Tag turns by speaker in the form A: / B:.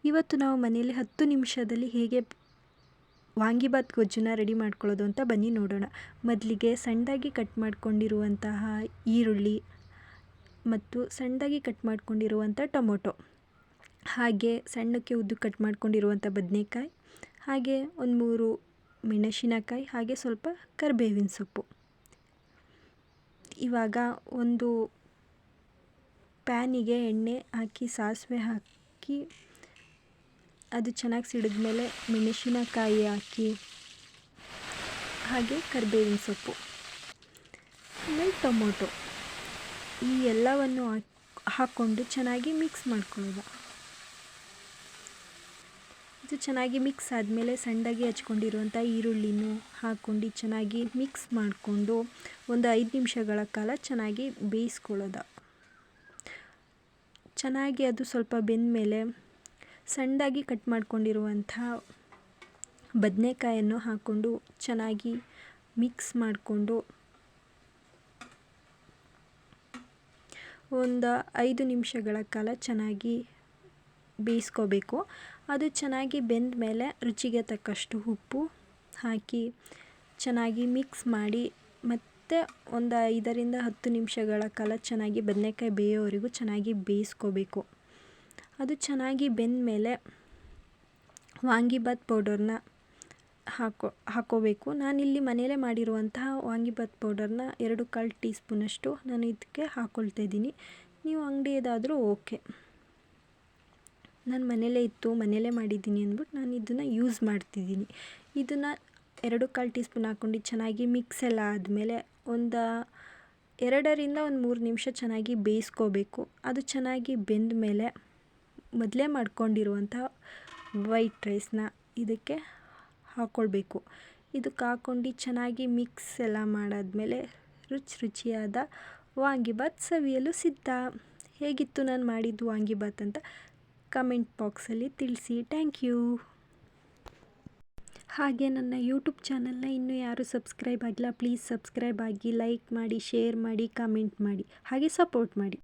A: ಇವತ್ತು ನಾವು ಮನೆಯಲ್ಲಿ 10 ನಿಮಿಷದಲ್ಲಿ ಹೇಗೆ ವಾಂಗಿಬಾತ್ ಗೊಜ್ಜನ್ನ ರೆಡಿ ಮಾಡ್ಕೊಳ್ಳೋದು ಅಂತ ಬನ್ನಿ ನೋಡೋಣ. ಮೊದಲಿಗೆ ಸಣ್ಣದಾಗಿ ಕಟ್ ಮಾಡ್ಕೊಂಡಿರುವಂತಹ ಈರುಳ್ಳಿ ಮತ್ತು ಸಣ್ಣದಾಗಿ ಕಟ್ ಮಾಡ್ಕೊಂಡಿರುವಂಥ ಟೊಮೊಟೊ, ಹಾಗೆ ಸಣ್ಣಕ್ಕೆ ಉದ್ದು ಕಟ್ ಮಾಡ್ಕೊಂಡಿರುವಂಥ ಬದನೆಕಾಯಿ, ಹಾಗೆ ಒಂದು 3 ಮೆಣಸಿನಕಾಯಿ, ಹಾಗೆ ಸ್ವಲ್ಪ ಕರಿಬೇವಿನ ಸೊಪ್ಪು. ಇವಾಗ ಒಂದು ಪ್ಯಾನಿಗೆ ಎಣ್ಣೆ ಹಾಕಿ ಸಾಸಿವೆ ಹಾಕಿ ಅದು ಚೆನ್ನಾಗಿ ಸಿಡಿದ್ಮೇಲೆ ಮೆಣಸಿನಕಾಯಿ ಹಾಕಿ, ಹಾಗೆ ಕರಿಬೇವಿನ ಸೊಪ್ಪು, ಆಮೇಲೆ ಟೊಮೊಟೊ, ಈ ಎಲ್ಲವನ್ನು ಹಾಕ್ಕೊಂಡು ಚೆನ್ನಾಗಿ ಮಿಕ್ಸ್ ಮಾಡ್ಕೊಳ್ಳೋದು. ಇದು ಚೆನ್ನಾಗಿ ಮಿಕ್ಸ್ ಆದಮೇಲೆ ಸಣ್ಣದಾಗಿ ಹಚ್ಕೊಂಡಿರುವಂಥ ಈರುಳ್ಳಿನೂ ಹಾಕ್ಕೊಂಡು ಚೆನ್ನಾಗಿ ಮಿಕ್ಸ್ ಮಾಡಿಕೊಂಡು ಒಂದು 5 ನಿಮಿಷಗಳ ಕಾಲ ಚೆನ್ನಾಗಿ ಬೇಯಿಸ್ಕೊಳ್ಳೋದು. ಚೆನ್ನಾಗಿ ಅದು ಸ್ವಲ್ಪ ಬೆಂದಮೇಲೆ ಸಣ್ಣದಾಗಿ ಕಟ್ ಮಾಡ್ಕೊಂಡಿರುವಂಥ ಬದನೆಕಾಯನ್ನು ಹಾಕ್ಕೊಂಡು ಚೆನ್ನಾಗಿ ಮಿಕ್ಸ್ ಮಾಡಿಕೊಂಡು ಒಂದು 5 ನಿಮಿಷಗಳ ಕಾಲ ಚೆನ್ನಾಗಿ ಬೇಯಿಸ್ಕೋಬೇಕು. ಅದು ಚೆನ್ನಾಗಿ ಬೆಂದ ಮೇಲೆ ರುಚಿಗೆ ತಕ್ಕಷ್ಟು ಉಪ್ಪು ಹಾಕಿ ಚೆನ್ನಾಗಿ ಮಿಕ್ಸ್ ಮಾಡಿ ಮತ್ತು ಒಂದು 5ರಿಂದ 10 ನಿಮಿಷಗಳ ಕಾಲ ಚೆನ್ನಾಗಿ ಬದನೆಕಾಯಿ ಬೇಯೋವರೆಗೂ ಚೆನ್ನಾಗಿ ಬೇಯಿಸ್ಕೋಬೇಕು. ಅದು ಚೆನ್ನಾಗಿ ಬೆಂದ ಮೇಲೆ ವಾಂಗಿಬಾತ್ ಪೌಡರ್ನ ಹಾಕ್ಕೋಬೇಕು. ನಾನಿಲ್ಲಿ ಮನೆಯಲ್ಲೇ ಮಾಡಿರುವಂತಹ ವಾಂಗಿಬಾತ್ ಪೌಡರ್ನ 2 ಟೀ ಸ್ಪೂನಷ್ಟು ನಾನು ಇದಕ್ಕೆ ಹಾಕ್ಕೊಳ್ತಾ ಇದ್ದೀನಿ. ನೀವು ಅಂಗಡಿಯದಾದರೂ ಓಕೆ. ನಾನು ಮನೆಯಲ್ಲೇ ಇತ್ತು, ಮನೆಯಲ್ಲೇ ಮಾಡಿದ್ದೀನಿ ಅಂದ್ಬಿಟ್ಟು ನಾನು ಇದನ್ನು ಯೂಸ್ ಮಾಡ್ತಿದ್ದೀನಿ. ಇದನ್ನು 2 ಟೀ ಸ್ಪೂನ್ ಹಾಕ್ಕೊಂಡು ಚೆನ್ನಾಗಿ ಮಿಕ್ಸ್ ಎಲ್ಲ ಆದಮೇಲೆ ಒಂದು 2ರಿಂದ 3 ನಿಮಿಷ ಚೆನ್ನಾಗಿ ಬೇಯಿಸ್ಕೋಬೇಕು. ಅದು ಚೆನ್ನಾಗಿ ಬೆಂದ ಮೇಲೆ ಮೊದಲೇ ಮಾಡ್ಕೊಂಡಿರುವಂಥ ವೈಟ್ ರೈಸ್ನ ಇದಕ್ಕೆ ಹಾಕ್ಕೊಳ್ಬೇಕು. ಇದಕ್ಕೆ ಹಾಕ್ಕೊಂಡು ಚೆನ್ನಾಗಿ ಮಿಕ್ಸ್ ಎಲ್ಲ ಮಾಡಾದಮೇಲೆ ರುಚಿಯಾದ ವಾಂಗಿಬಾತ್ ಸವಿಯಲು ಸಿದ್ಧ. ಹೇಗಿತ್ತು ನಾನು ಮಾಡಿದ್ದು ವಾಂಗಿಬಾತ್ ಅಂತ ಕಮೆಂಟ್ ಬಾಕ್ಸಲ್ಲಿ ತಿಳಿಸಿ. Thank you. ಹಾಗೆ ನನ್ನ ಯೂಟ್ಯೂಬ್ ಚಾನಲ್ನ ಇನ್ನೂ ಯಾರು ಸಬ್ಸ್ಕ್ರೈಬ್ ಆಗಿಲ್ಲ, ಪ್ಲೀಸ್ ಸಬ್ಸ್ಕ್ರೈಬ್ ಆಗಿ, ಲೈಕ್ ಮಾಡಿ, ಶೇರ್ ಮಾಡಿ, ಕಮೆಂಟ್ ಮಾಡಿ, ಹಾಗೆ ಸಪೋರ್ಟ್ ಮಾಡಿ.